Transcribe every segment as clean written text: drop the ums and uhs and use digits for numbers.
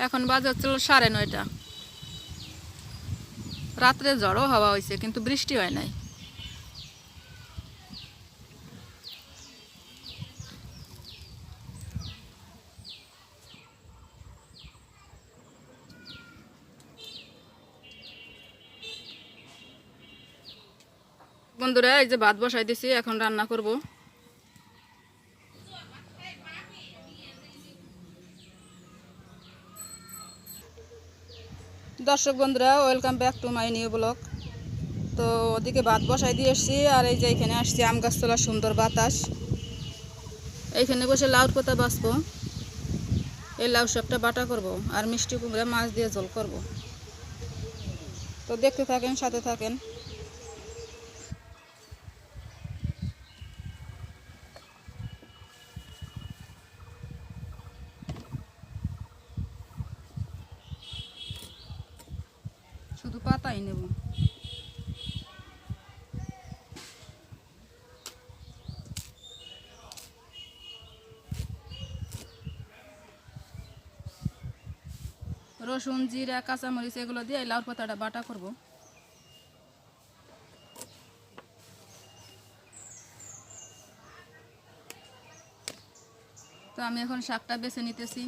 এখন বাজে হচ্ছিল 9:30। রাত্রে ঝড়ও হাওয়া হয়েছে কিন্তু বৃষ্টি হয় নাই। বন্ধুরা এই যে ভাত বসাই দিছি, এখন রান্না করব। দর্শক বন্ধুরা, welcome back to my new blog. তো ওদিকে ভাত বসাই দিয়ে এসছি, আর এই যে এখানে আসছি আম গাছতলা, সুন্দর বাতাস। এইখানে বসে লাউর পাতা বাছবো। এই লাউ শাকটা বাটা করব আর মিষ্টি কুমড়া মাছ দিয়ে ঝোল করব। তো দেখতে থাকেন, সাথে থাকেন। শুধু পাতাই নেব। রসুন, জিরা, কাঁচামরিচ এগুলো দিয়ে লাউর পাতাটা বাটা করব। তো আমি এখন শাকটা বেছে নিতেছি।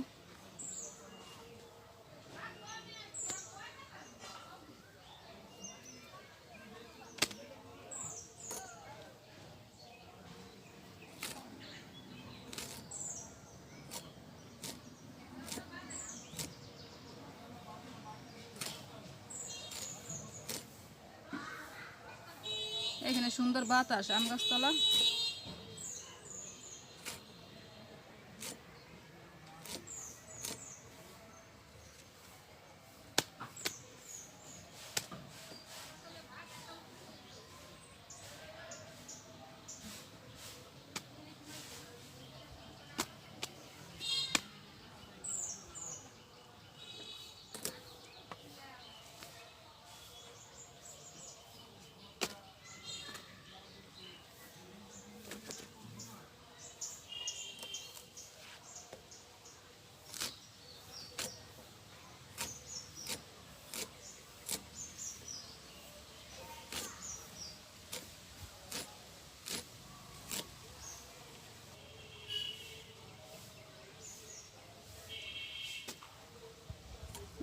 এখানে সুন্দর বাতাস, আম গাছতলা।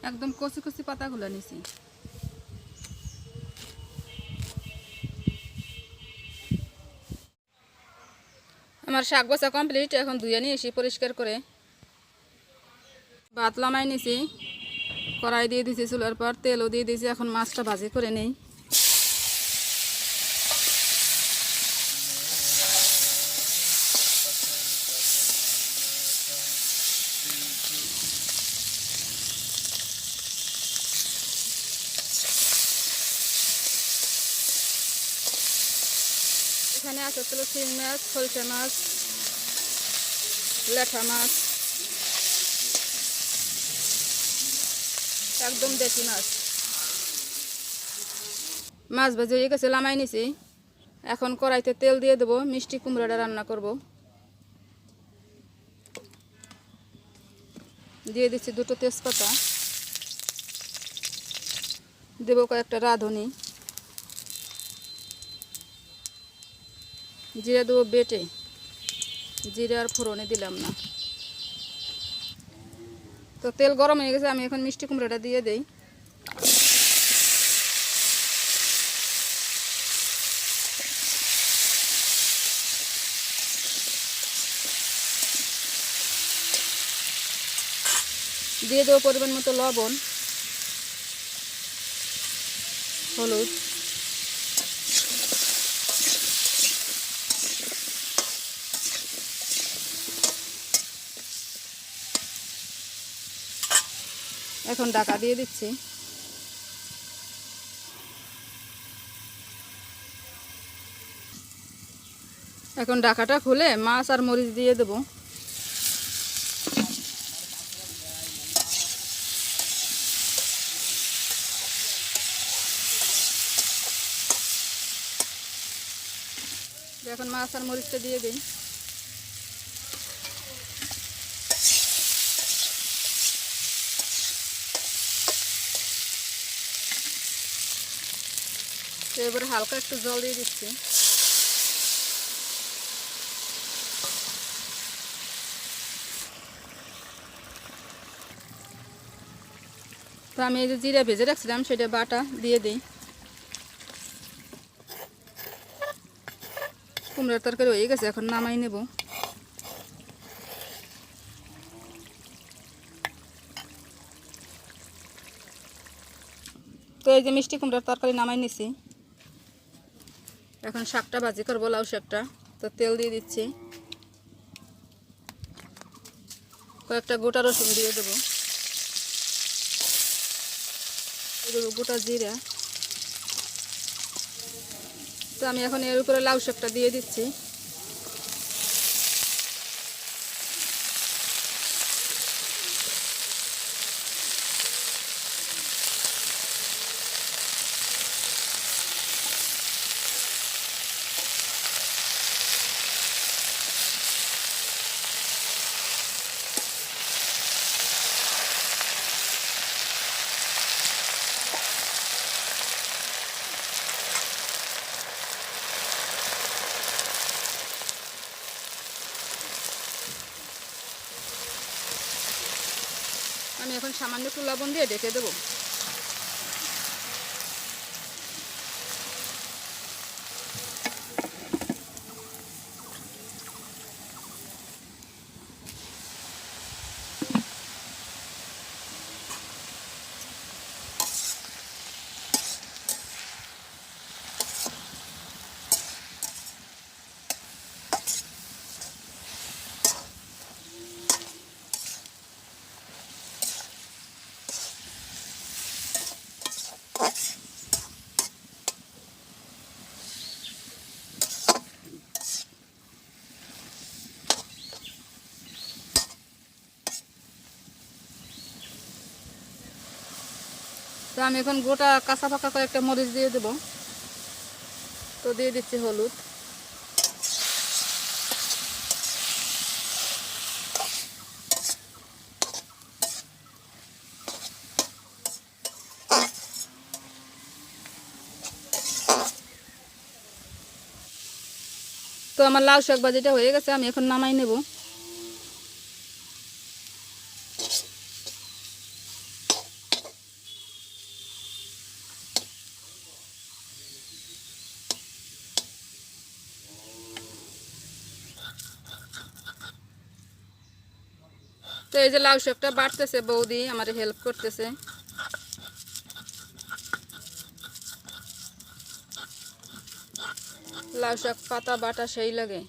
একদম কচি কচি পাতাগুলো নিছি। আমার শাক বাছা কমপ্লিট, এখন ধুয়ে নিয়ে এসে পরিষ্কার করে ভাত লামাই নিছি। কড়াই দিয়ে দিছি চুলার পর, তেলও দিয়ে দিয়েছি। এখন মাছটা ভাজি করে নেই। এখানে আছে ছিল শিং মাছ, সরিষা মাছ, লেঠা মাছ, একদম দেশি মাছ। মাছ ভাজি হয়ে গেছে, লামাই নিছি। এখন কড়াইতে তেল দিয়ে দেবো, মিষ্টি কুমড়াটা রান্না করব। দিয়ে দিচ্ছি 2টো তেজপাতা, দেবো কয়েকটা রাঁধুনি, জিরা দেবো বেটে। জিরা আর ফোড়নে দিলাম না। তো তেল গরম হয়ে গেছে, আমি এখন মিষ্টি কুমড়াটা দিয়ে দেই। দিয়ে দেবো পরিমাণ মতো লবণ, হলুদ, এখন ঢাকা দিয়ে দিচ্ছি। এখন ঢাকাটা খুলে মাছ আর মরিচ দিয়ে দেবো। এখন মাছ আর মরিচটা দিয়ে দিই। তো এবারে হালকা একটু জল দিয়ে দিচ্ছি। তো আমি এই যে জিরা ভেজে রাখছিলাম সেটা বাটা দিয়ে দিই। কুমড়ার তরকারি হয়ে গেছে, এখন নামাই নেব। তো এই যে মিষ্টি কুমড়ার তরকারি নামাই নিছি। এখন শাকটা ভাজি করবো, লাউ শাকটা। তো তেল দিয়ে দিচ্ছি, কয়েকটা গোটা রসুন দিয়ে দেবো, গোটা জিরা। তো আমি এখন এর উপরে লাউ শাকটা দিয়ে দিচ্ছি। আমি এখন সামান্য একটু লবণ দিয়ে ঢেকে দেবো। তো আমি এখন গোটা কাঁচা পাকা কয়েকটা মরিচ দিয়ে দেবো। তো দিয়ে দিচ্ছি হলুদ, তো আমার লাউ শাক ভাজিটা হয়ে গেছে, আমি এখন নামাই নেব। তো এই যে লাউ শাকটা বাটতেছে বৌদি, আমার হেল্প করতেছে। লাউ শাক পাতা বাটা সেই লাগে।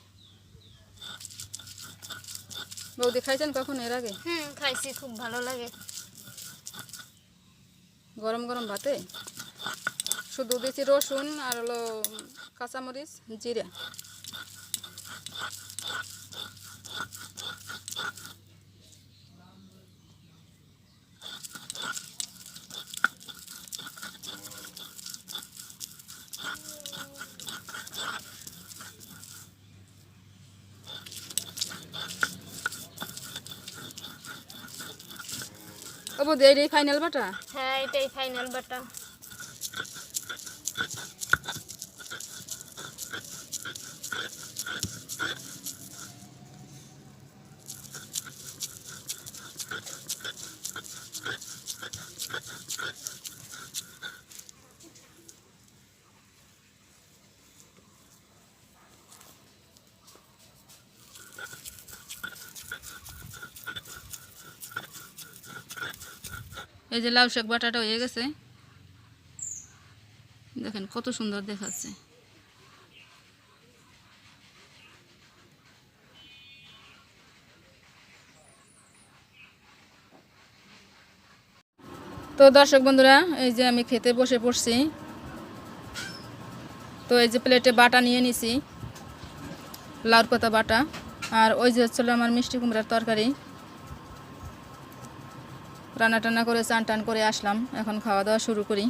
বৌদি খাইছেন কখন এর আগে? খাইছি, খুব ভালো লাগে। গরম গরম ভাতে শুধু দিয়েছি রসুন আর হলো কাঁচামরিচ, জিরা। ও বৌদি এইটাই ফাইনাল বাটা? হ্যাঁ, এটাই ফাইনাল বাটা। এই যে লাউ শাক বাটাটা হয়ে গেছে, দেখেন কত সুন্দর দেখাচ্ছে। তো দর্শক বন্ধুরা, এই যে আমি খেতে বসে পড়ছি। তো এই যে প্লেটে বাটা নিয়ে নিছি, লাউর পাতা বাটা, আর ওই যে হচ্ছিল আমার মিষ্টি কুমড়ার তরকারি। রান্না টান্না করে চান টান করে আসলাম, এখন খাওয়া দাওয়া শুরু করি।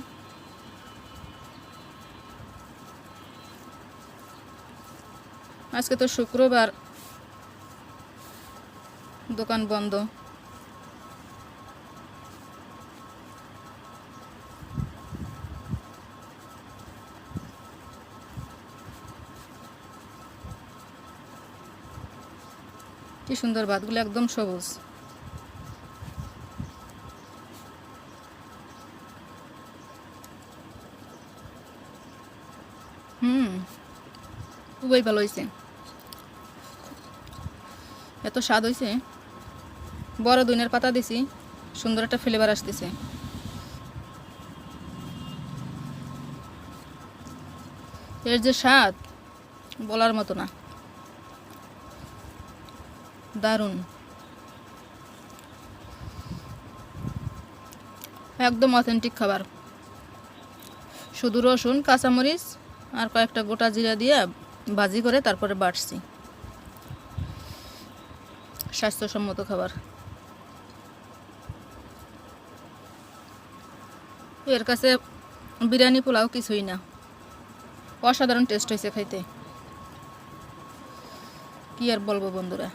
আজকে তো শুক্রবার, দোকান বন্ধ। কি সুন্দর ভাতগুলো একদম সবুজ। খুবই ভালো হয়েছে, এত স্বাদ হয়েছে। বড় দুইনের পাতা দিছি, সুন্দর একটা ফ্লেভার আসতেছে। এর যে স্বাদ বলার মতো না, দারুণ, একদম অথেন্টিক খাবার। শুধু রসুন, কাঁচামরিচ আর কয়েকটা গোটা জিরা দিয়ে ভাজি করে তারপরে বাটছি। স্বাস্থ্যসম্মত খাবার। এর কাছে বিরিয়ানি পোলাও কিছুই না, অসাধারণ টেস্ট হয়েছে খাইতে। কি আর বলবো বন্ধুরা,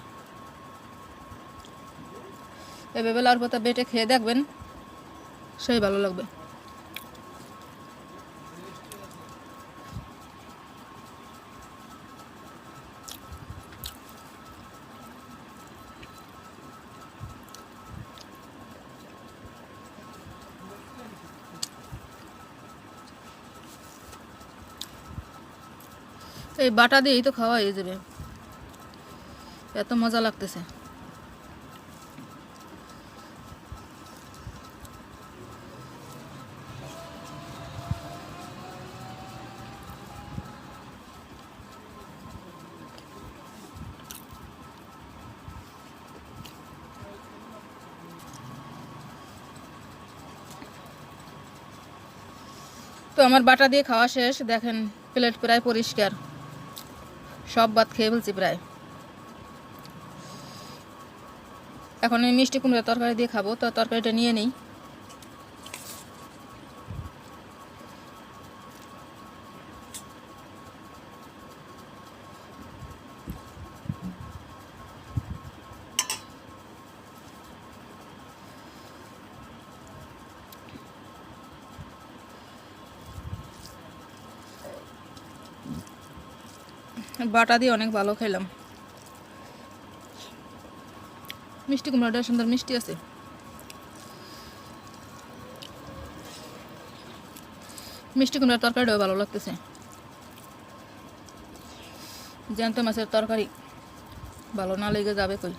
এভাবে লাউর পাতা বেটে খেয়ে দেখবেন, সেই ভালো লাগবে। এই বাটা দিয়েই তো খাওয়া হয়ে যাবে, এত মজা লাগতেছে। তো আমার বাটা দিয়ে খাওয়া শেষ, দেখেন প্লেট প্রায় পরিষ্কার, সব ভাত খেয়ে ফেলছি প্রায়। এখন আমি মিষ্টি কুমড়ার তরকারি দিয়ে খাবো, তো তরকারিটা নিয়ে নিই। বাটা দিয়ে অনেক ভালো খেলাম। মিষ্টি কুমড়াটা সুন্দর মিষ্টি আছে। মিষ্টি কুমড়ার তরকারিটাও ভালো লাগতেছে। জ্যান্ত মাছের তরকারি ভালো না লেগে যাবে কই।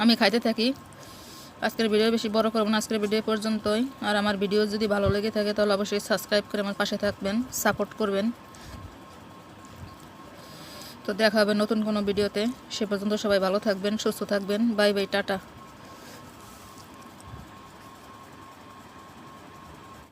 আমি খাইতে থাকি। আজকের ভিডিও বেশি বড় করব না, আজকের ভিডিও পর্যন্তই। আর আমার ভিডিও যদি ভালো লেগে থাকে তাহলে অবশ্যই সাবস্ক্রাইব করে আমার পাশে থাকবেন, সাপোর্ট করবেন। তো দেখা হবে নতুন কোনো ভিডিওতে। সে পর্যন্ত সবাই ভালো থাকবেন, সুস্থ থাকবেন। Bye bye, tata.